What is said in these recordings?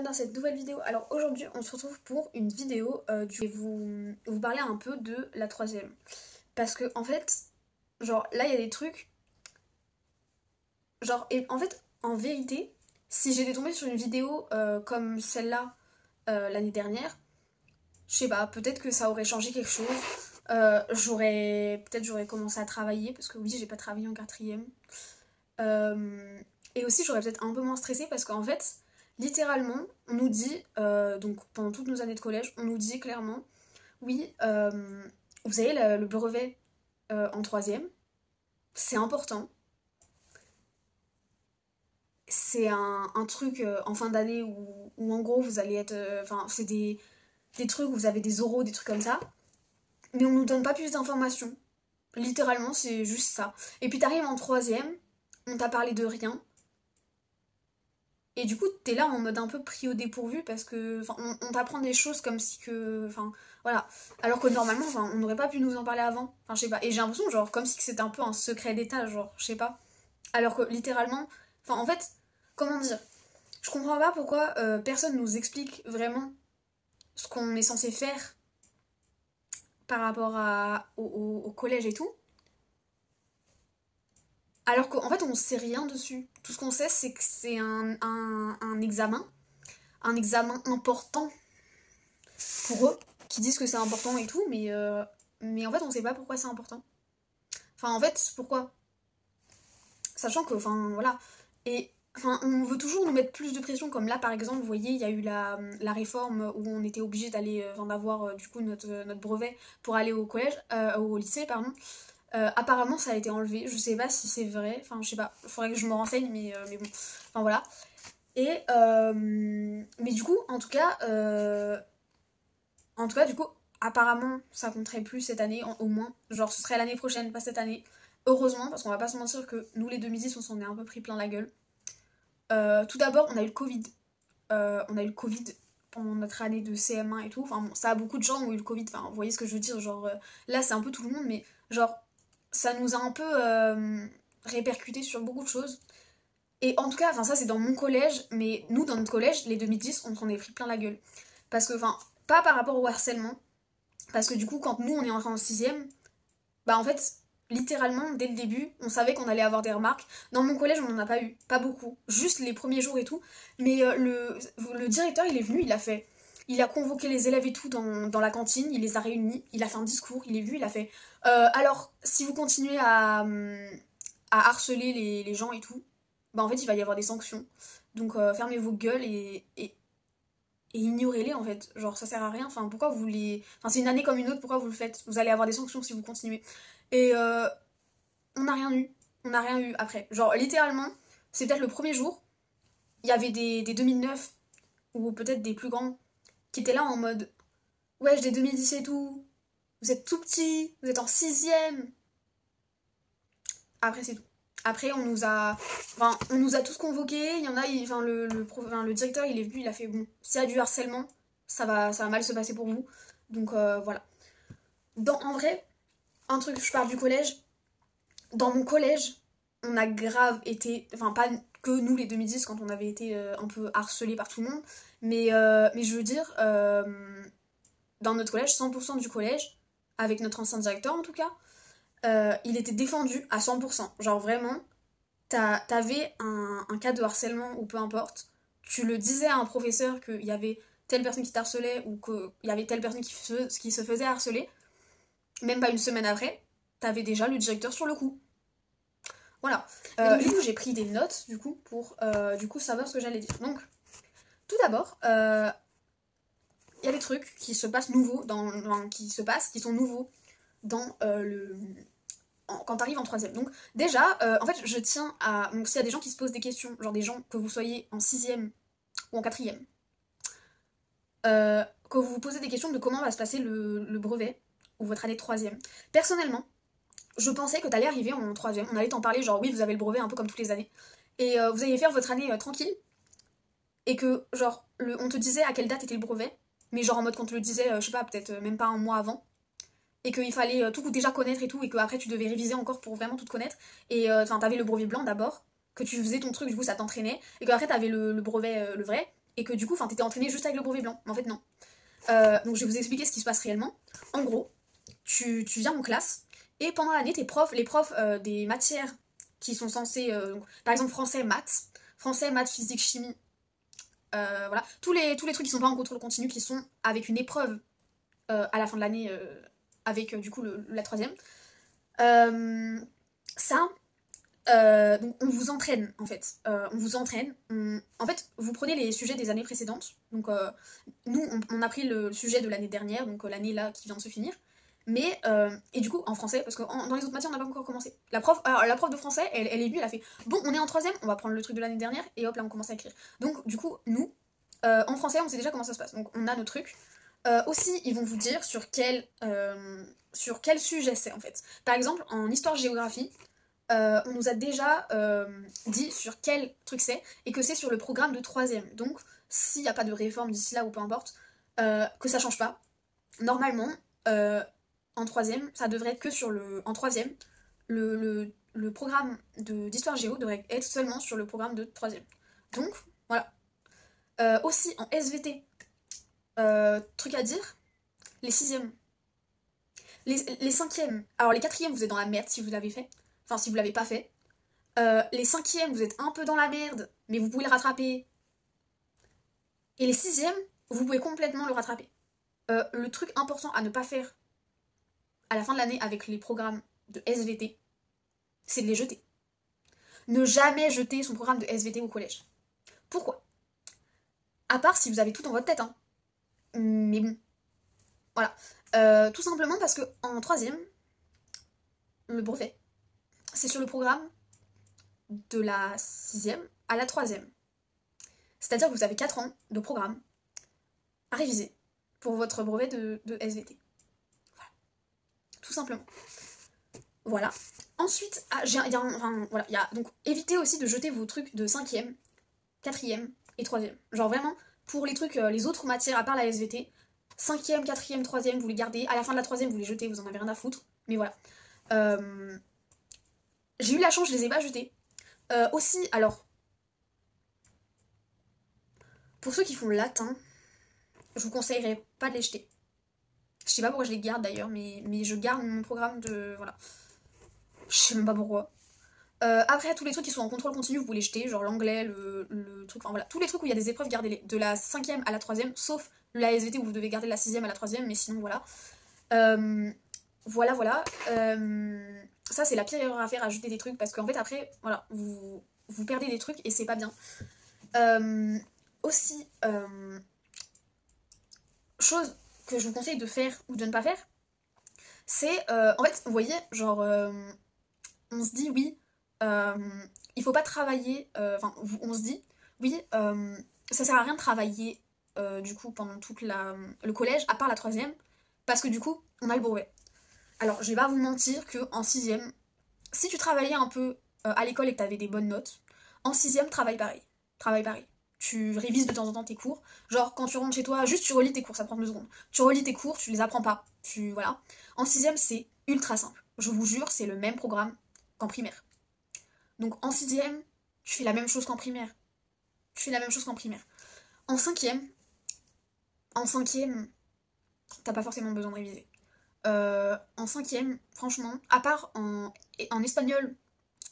bienvenue dans cette nouvelle vidéo. Alors aujourd'hui on se retrouve pour une vidéo je vais vous parler un peu de la troisième. Parce que en fait, genre là il y a des trucs, genre et en fait en vérité, si j'étais tombée sur une vidéo comme celle-là l'année dernière, je sais pas, peut-être que ça aurait changé quelque chose. J'aurais commencé à travailler, parce que oui j'ai pas travaillé en quatrième. Et aussi j'aurais peut-être un peu moins stressée parce qu'en fait, littéralement, on nous dit, donc pendant toutes nos années de collège, on nous dit clairement, oui, vous avez le brevet en troisième, c'est important. C'est un truc en fin d'année où en gros vous allez être... Enfin, c'est des trucs où vous avez des oraux, des trucs comme ça. Mais on nous donne pas plus d'informations. Littéralement, c'est juste ça. Et puis t'arrives en troisième, on t'a parlé de rien. Et du coup, t'es là en mode un peu pris au dépourvu parce que on t'apprend des choses comme si que. Enfin, voilà. Alors que normalement, on n'aurait pas pu nous en parler avant. Enfin, je sais pas. Et j'ai l'impression, genre, comme si c'était un peu un secret d'État, genre, je sais pas. Alors que littéralement. Enfin, en fait, comment dire? Je comprends pas pourquoi personne nous explique vraiment ce qu'on est censé faire par rapport au collège et tout. Alors qu'en fait, on sait rien dessus. Tout ce qu'on sait, c'est que c'est un examen. Un examen important pour eux, qui disent que c'est important et tout, mais en fait, on sait pas pourquoi c'est important. Enfin, en fait, pourquoi? Sachant que, enfin, voilà. Et, enfin, on veut toujours nous mettre plus de pression, comme là, par exemple, vous voyez, il y a eu la réforme où on était obligé d'aller, d'avoir, du coup, notre brevet pour aller au collège, au lycée, pardon. Apparemment, ça a été enlevé. Je sais pas si c'est vrai. Enfin, je sais pas. Il faudrait que je me renseigne, mais bon. Enfin, voilà. Et, mais du coup, en tout cas, du coup, apparemment, ça compterait plus cette année, au moins. Genre, ce serait l'année prochaine, pas cette année. Heureusement, parce qu'on va pas se mentir que nous, les 2010, on s'en est un peu pris plein la gueule. Tout d'abord, on a eu le Covid. On a eu le Covid pendant notre année de CM1 et tout. Enfin, bon, ça a beaucoup de gens ont eu le Covid. Enfin, vous voyez ce que je veux dire. Genre, là, c'est un peu tout le monde, mais genre, ça nous a un peu répercuté sur beaucoup de choses. Et en tout cas, enfin, ça, c'est dans mon collège, mais nous, dans notre collège, les 2010, on s'en est pris plein la gueule. Parce que, enfin, pas par rapport au harcèlement, parce que du coup, quand nous, on est entré en sixième, bah en fait, littéralement, dès le début, on savait qu'on allait avoir des remarques. Dans mon collège, on n'en a pas eu, pas beaucoup, juste les premiers jours et tout. Mais le directeur, il est venu, il a fait... Il a convoqué les élèves et tout dans la cantine, il les a réunis, il a fait un discours, il est venu, il a fait... alors, si vous continuez à harceler les gens et tout, bah en fait, il va y avoir des sanctions. Donc, fermez vos gueules et ignorez-les en fait. Genre ça sert à rien. Enfin pourquoi vous les. Enfin c'est une année comme une autre, pourquoi vous le faites? Vous allez avoir des sanctions si vous continuez. Et on n'a rien eu. On n'a rien eu après. Genre littéralement, c'est peut-être le premier jour, il y avait des 2009 ou peut-être des plus grands qui étaient là en mode ouais j'ai des 2010 et tout. Vous êtes tout petits, vous êtes en sixième. Après c'est tout. Après on nous a tous convoqués, il y en a, le directeur il est venu, il a fait bon, s'il y a du harcèlement, ça va mal se passer pour vous. Donc voilà. En vrai, un truc, je pars du collège. Dans mon collège, on a grave été, enfin pas que nous les 2010 quand on avait été un peu harcelés par tout le monde, mais je veux dire, dans notre collège, 100% du collège, avec notre ancien directeur en tout cas, il était défendu à 100%. Genre vraiment, t'avais un cas de harcèlement ou peu importe, tu le disais à un professeur qu'il y avait telle personne qui t'harcelait ou qu'il y avait telle personne qui se faisait harceler, même pas une semaine après, t'avais déjà le directeur sur le coup. Voilà. Du coup, j'ai pris des notes du coup pour du coup savoir ce que j'allais dire. Donc, tout d'abord, il y a des trucs qui se passent nouveaux qui sont nouveaux dans quand t'arrives en troisième. Donc déjà, en fait, je tiens à... Donc s'il y a des gens qui se posent des questions, genre des gens que vous soyez en sixième ou en quatrième, que vous vous posez des questions de comment va se passer le brevet ou votre année de troisième. Personnellement, je pensais que t'allais arriver en troisième, on allait t'en parler, genre oui, vous avez le brevet un peu comme toutes les années, et vous alliez faire votre année tranquille, et que genre, on te disait à quelle date était le brevet, mais genre en mode qu'on te le disait, je sais pas, peut-être même pas un mois avant, et qu'il fallait tout déjà connaître et tout, et qu'après tu devais réviser encore pour vraiment tout connaître, et enfin t'avais le brevet blanc d'abord, que tu faisais ton truc, du coup ça t'entraînait, et qu'après t'avais le brevet, le vrai, et que du coup, enfin, t'étais entraîné juste avec le brevet blanc. Mais en fait, non. Donc je vais vous expliquer ce qui se passe réellement. En gros, tu viens en classe, et pendant l'année, les profs des matières qui sont censées, donc, par exemple français, maths, physique, chimie, voilà, tous les trucs qui sont pas en contrôle continu, qui sont avec une épreuve à la fin de l'année, avec du coup la troisième. Euh, ça, donc on vous entraîne en fait. On vous entraîne. En fait, vous prenez les sujets des années précédentes. Donc nous, on a pris le sujet de l'année dernière, donc l'année là qui vient de se finir. Mais, et du coup, en français, parce que dans les autres matières, on n'a pas encore commencé. La prof de français, elle est venue, elle a fait bon, on est en troisième, on va prendre le truc de l'année dernière, et hop, là, on commence à écrire. Donc, du coup, nous, en français, on sait déjà comment ça se passe. Donc, on a nos trucs. Aussi, ils vont vous dire sur quel sujet c'est en fait. Par exemple, en histoire-géographie, on nous a déjà dit sur quel truc c'est, et que c'est sur le programme de troisième. Donc, s'il n'y a pas de réforme d'ici là, ou peu importe, que ça change pas, normalement, en troisième, ça devrait être que sur le... En troisième, le programme d'histoire géo devrait être seulement sur le programme de troisième. Donc, voilà. Aussi, en SVT, truc à dire, les sixièmes. Les cinquièmes, alors les quatrièmes, vous êtes dans la merde si vous l'avez fait. Enfin, si vous l'avez pas fait. Les cinquièmes, vous êtes un peu dans la merde, mais vous pouvez le rattraper. Et les sixièmes, vous pouvez complètement le rattraper. Le truc important à ne pas faire à la fin de l'année avec les programmes de SVT, c'est de les jeter. Ne jamais jeter son programme de SVT au collège. Pourquoi? À part si vous avez tout dans votre tête, hein. Mais bon, voilà. Tout simplement parce que en troisième, le brevet, c'est sur le programme de la sixième à la troisième. C'est-à-dire que vous avez 4 ans de programme à réviser pour votre brevet de SVT. Voilà. Tout simplement. Voilà. Ensuite, donc évitez aussi de jeter vos trucs de cinquième, quatrième et troisième. Genre vraiment, pour les trucs, les autres matières à part la SVT, cinquième, quatrième, troisième, vous les gardez. À la fin de la troisième, vous les jetez, vous en avez rien à foutre. Mais voilà. J'ai eu la chance, je les ai pas jetés. Aussi, alors, pour ceux qui font latin, je vous conseillerais pas de les jeter. Je sais pas pourquoi je les garde d'ailleurs, mais je garde mon programme de... Voilà. Je sais même pas pourquoi. Après, tous les trucs qui sont en contrôle continu, vous pouvez les jeter, genre l'anglais, le truc, enfin voilà. Tous les trucs où il y a des épreuves, gardez-les. De la cinquième à la troisième, sauf la SVT où vous devez garder de la sixième à la troisième, mais sinon voilà. Voilà. Ça, c'est la pire erreur à faire, à jeter des trucs, parce qu'en fait, après, voilà, vous perdez des trucs et c'est pas bien. Aussi, chose que je vous conseille de faire ou de ne pas faire, c'est, en fait, vous voyez, genre, on se dit, oui, il faut pas travailler, enfin, on se dit, oui, ça sert à rien de travailler, du coup, pendant le collège, à part la troisième, parce que du coup, on a le brevet. Alors, je vais pas vous mentir que en sixième, si tu travaillais un peu à l'école et que t'avais des bonnes notes, en sixième, travaille pareil. Travaille pareil. Tu révises de temps en temps tes cours. Genre, quand tu rentres chez toi, juste tu relis tes cours, ça prend 2 secondes. Tu relis tes cours, tu les apprends pas. Voilà. En sixième, c'est ultra simple. Je vous jure, c'est le même programme qu'en primaire. Donc, en sixième, tu fais la même chose qu'en primaire. En cinquième, t'as pas forcément besoin de réviser. En cinquième, franchement, à part en espagnol,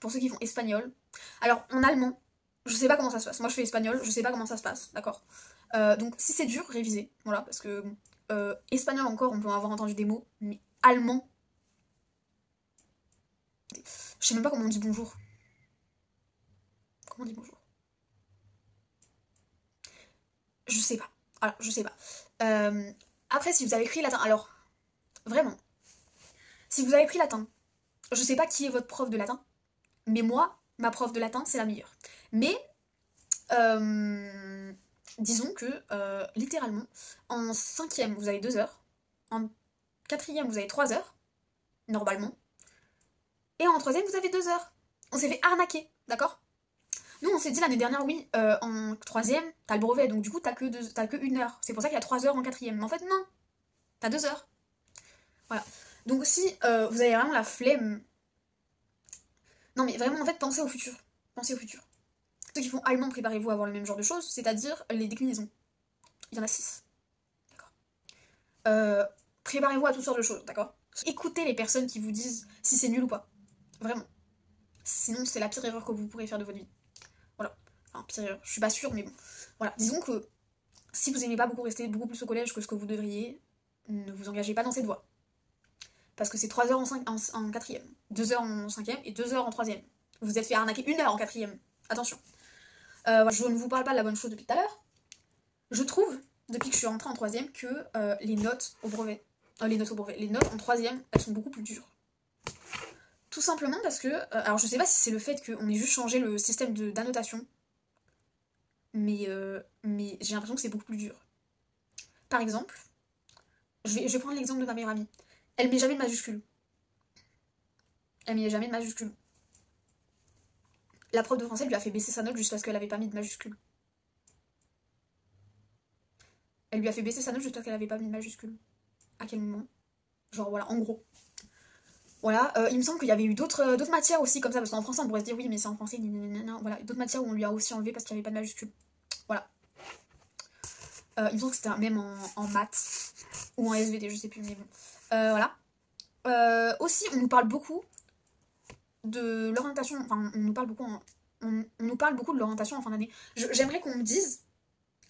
pour ceux qui font espagnol. Alors, en allemand, je sais pas comment ça se passe. Moi, je fais espagnol, je sais pas comment ça se passe, d'accord. Donc, si c'est dur, révisez. Voilà, parce que espagnol encore, on peut avoir entendu des mots, mais allemand, je sais même pas comment on dit bonjour. Comment on dit bonjour? Je sais pas. Alors, je sais pas. Après, si vous avez pris latin, alors, vraiment, si vous avez pris latin, je sais pas qui est votre prof de latin, mais moi, ma prof de latin, c'est la meilleure. Mais, disons que, littéralement, en cinquième, vous avez 2 heures. En quatrième, vous avez 3 heures, normalement. Et en troisième, vous avez 2 heures. On s'est fait arnaquer, d'accord? Nous, on s'est dit l'année dernière, oui, en troisième, t'as le brevet, donc du coup, t'as que 1 heure. C'est pour ça qu'il y a 3 heures en quatrième. Mais en fait, non, t'as 2 heures. Voilà. Donc si vous avez vraiment la flemme... Non, mais vraiment, en fait, pensez au futur. Pensez au futur. Ceux qui font allemand, préparez-vous à avoir le même genre de choses, c'est-à-dire les déclinaisons. Il y en a 6. D'accord. Préparez-vous à toutes sortes de choses, d'accord. Écoutez les personnes qui vous disent si c'est nul ou pas. Vraiment. Sinon, c'est la pire erreur que vous pourrez faire de votre vie. Voilà. Enfin, pire erreur, je suis pas sûre, mais bon. Voilà. Disons que si vous aimez pas beaucoup rester beaucoup plus au collège que ce que vous devriez, ne vous engagez pas dans cette voie. Parce que c'est 3 heures en quatrième, 2 heures en cinquième et 2 heures en troisième. Vous vous êtes fait arnaquer 1 heure en quatrième. Attention. Je ne vous parle pas de la bonne chose depuis tout à l'heure. Je trouve, depuis que je suis rentrée en troisième, que les notes au brevet, les notes en troisième, elles sont beaucoup plus dures. Tout simplement parce que, alors je sais pas si c'est le fait qu'on ait juste changé le système d'annotation, mais j'ai l'impression que c'est beaucoup plus dur. Par exemple, je vais prendre l'exemple de ma meilleure amie. Elle met jamais de majuscule. Elle met jamais de majuscule. La prof de français lui a fait baisser sa note juste parce qu'elle avait pas mis de majuscule. Elle lui a fait baisser sa note juste parce qu'elle avait pas mis de majuscule. À quel moment? Genre voilà, en gros. Voilà, il me semble qu'il y avait eu d'autres matières aussi comme ça, parce qu'en français on pourrait se dire oui mais c'est en français, voilà, d'autres matières où on lui a aussi enlevé parce qu'il n'y avait pas de majuscule. Voilà. Il me semble que c'était même en maths ou en SVT, je sais plus, mais bon. Voilà. Aussi, on nous parle beaucoup de l'orientation, enfin, on nous parle beaucoup de l'orientation en fin d'année. J'aimerais qu'on me dise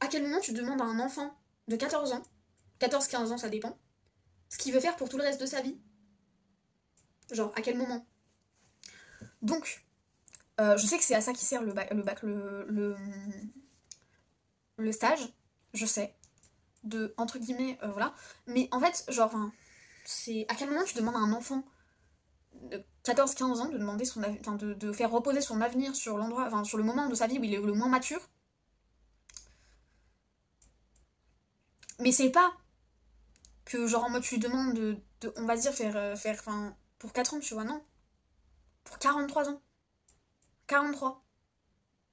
à quel moment tu demandes à un enfant de 14 ans, 14-15 ans, ça dépend, ce qu'il veut faire pour tout le reste de sa vie. Genre, à quel moment? Donc, je sais que c'est à ça qui sert le stage, je sais, de, entre guillemets, voilà. Mais en fait, genre, c'est à quel moment tu demandes à un enfant de 14-15 ans de demander de faire reposer son avenir sur l'endroit, enfin, sur le moment de sa vie où il est le moins mature. Mais c'est pas que, genre, en mode, tu lui demandes on va dire, enfin, pour 4 ans, tu vois, non. Pour 43 ans. 43.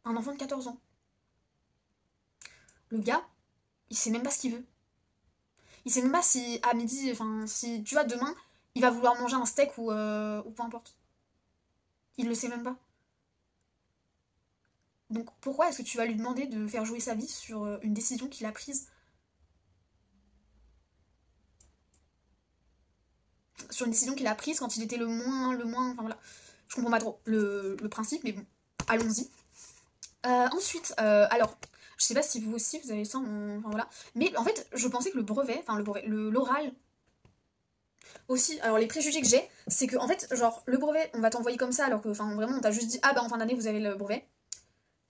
Un enfant de 14 ans. Le gars, il sait même pas ce qu'il veut. Il sait même pas si à midi, enfin, si tu vois, demain, il va vouloir manger un steak ou peu importe. Il le sait même pas. Donc pourquoi est-ce que tu vas lui demander de faire jouer sa vie sur une décision qu'il a prise? Sur une décision qu'il a prise quand il était enfin voilà. Je comprends pas trop le principe, mais bon, allons-y. Ensuite, alors, je sais pas si vous aussi vous avez ça, enfin voilà. Mais en fait, je pensais que l'oral, aussi, alors les préjugés que j'ai, c'est que en fait, genre, le brevet, on va t'envoyer comme ça, alors que, enfin, vraiment, on t'a juste dit, ah bah en fin d'année, vous avez le brevet.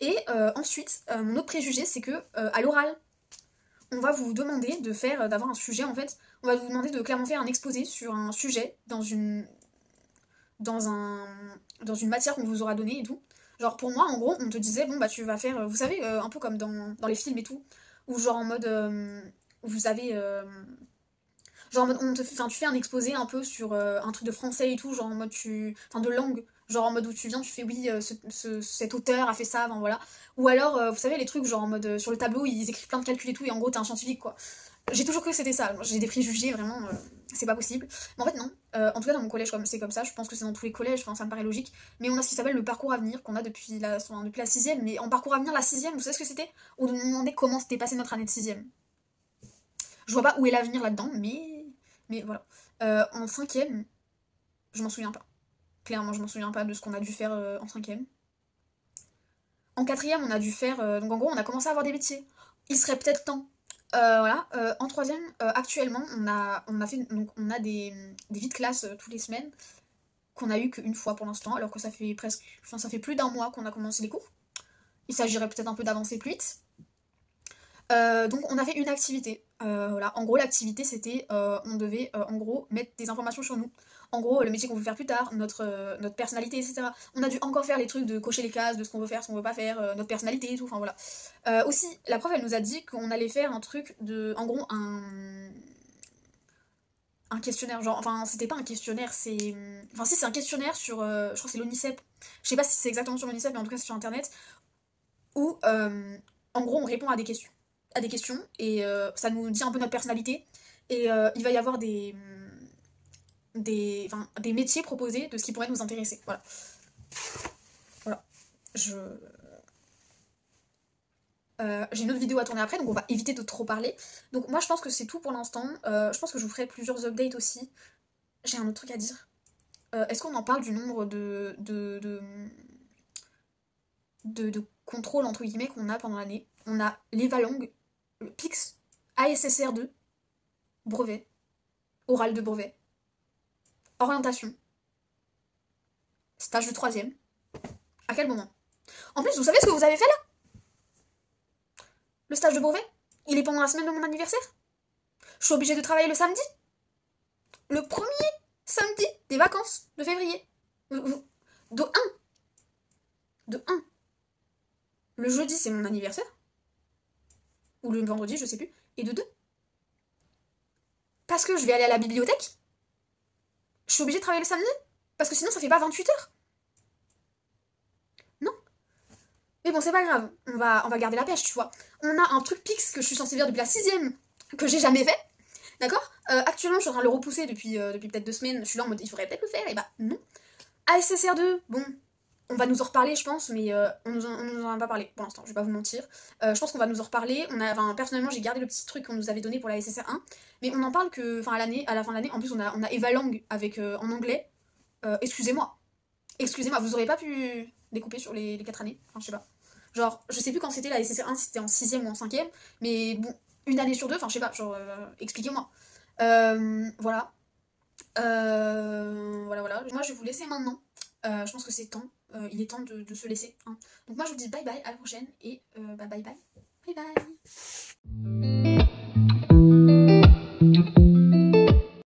Et ensuite, mon autre préjugé, c'est que à l'oral, on va vous demander d'avoir un sujet, en fait, on va vous demander de clairement faire un exposé sur un sujet dans un, dans une matière qu'on vous aura donnée et tout. Genre, pour moi, en gros, on te disait, bon, bah, tu vas faire, vous savez, un peu comme dans les films et tout, où genre en mode, vous avez, genre, tu fais un exposé un peu sur un truc de français et tout, genre en mode enfin de langue, genre en mode où tu viens, tu fais oui, cet auteur a fait ça, enfin voilà. Ou alors, vous savez, les trucs genre en mode sur le tableau, ils écrivent plein de calculs et tout, et en gros, t'es un scientifique quoi. J'ai toujours cru que c'était ça, j'ai des préjugés, vraiment, c'est pas possible. Mais en fait, non. En tout cas, dans mon collège, comme c'est comme ça, je pense que c'est dans tous les collèges, enfin, ça me paraît logique. Mais on a ce qui s'appelle le parcours avenir, qu'on a depuis la sixième. Mais en parcours avenir, la sixième, vous savez ce que c'était? On nous demandait comment s'était passé notre année de sixième. Je vois pas où est l'avenir là-dedans, mais voilà. En cinquième, je m'en souviens pas. Clairement, je m'en souviens pas de ce qu'on a dû faire en cinquième. En quatrième, on a dû faire... donc en gros, on a commencé à avoir des métiers. Il serait peut-être temps. Voilà. En troisième, actuellement, on a des vies de classe tous les semaines qu'on a eu qu'une fois pour l'instant, alors que ça fait ça fait plus d'un mois qu'on a commencé les cours. Il s'agirait peut-être un peu d'avancer plus vite. Donc on a fait une activité. Voilà. En gros, l'activité c'était on devait en gros mettre des informations sur nous. En gros, le métier qu'on veut faire plus tard, notre personnalité, etc. On a dû encore faire les trucs de cocher les cases, de ce qu'on veut faire, ce qu'on veut pas faire, notre personnalité et tout. Enfin voilà. Aussi, la prof elle nous a dit qu'on allait faire un truc de. En gros, un questionnaire. Genre, enfin, c'était pas un questionnaire, c'est. Enfin, si, c'est un questionnaire sur. Je crois que c'est l'ONICEP. Je sais pas si c'est exactement sur l'ONICEP, mais en tout cas c'est sur internet. Où en gros on répond à des questions et ça nous dit un peu notre personnalité et il va y avoir des métiers proposés de ce qui pourrait nous intéresser. Voilà. Voilà. Je... J'ai une autre vidéo à tourner après, donc on va éviter de trop parler. Donc moi je pense que c'est tout pour l'instant. Je pense que je vous ferai plusieurs updates aussi. J'ai un autre truc à dire. Est-ce qu'on en parle du nombre de contrôles entre guillemets qu'on a pendant l'année? On a l'Evalong, le PIX, ASSR2, brevet, oral de brevet, orientation, stage de troisième. À quel moment? En plus, vous savez ce que vous avez fait là? Le stage de brevet, il est pendant la semaine de mon anniversaire. Je suis obligée de travailler le samedi. Le premier samedi des vacances de février. De 1. De 1. Le jeudi, c'est mon anniversaire. Ou le vendredi, je sais plus. Et de 2. Parce que je vais aller à la bibliothèque. Je suis obligée de travailler le samedi. Parce que sinon, ça fait pas 28 heures. Non. Mais bon, c'est pas grave. On va garder la pêche, tu vois. On a un truc Pix que je suis censée faire depuis la 6ème. Que j'ai jamais fait. D'accord. Actuellement, je suis en train de le repousser depuis peut-être 2 semaines. Je suis là en mode, il faudrait peut-être le faire. Et bah, non. ASSR2, bon, on va nous en reparler, je pense, mais on nous en a pas parlé pour l'instant, je vais pas vous mentir. Je pense qu'on va nous en reparler. Personnellement, j'ai gardé le petit truc qu'on nous avait donné pour la SSR1, mais on en parle que, à la fin de l'année, en plus, on a Evalang avec, en anglais. Excusez-moi, vous aurez pas pu découper sur les 4 années, enfin, je sais pas. Genre, je sais plus quand c'était la SSR1, si c'était en 6ème ou en 5ème, mais bon, une année sur deux, enfin, je sais pas, genre, expliquez-moi. Voilà. Voilà. Moi, je vais vous laisser maintenant. Je pense que c'est temps. Il est temps de se laisser, hein. Donc moi, je vous dis bye bye, à la prochaine. Et bye bye. Bye bye.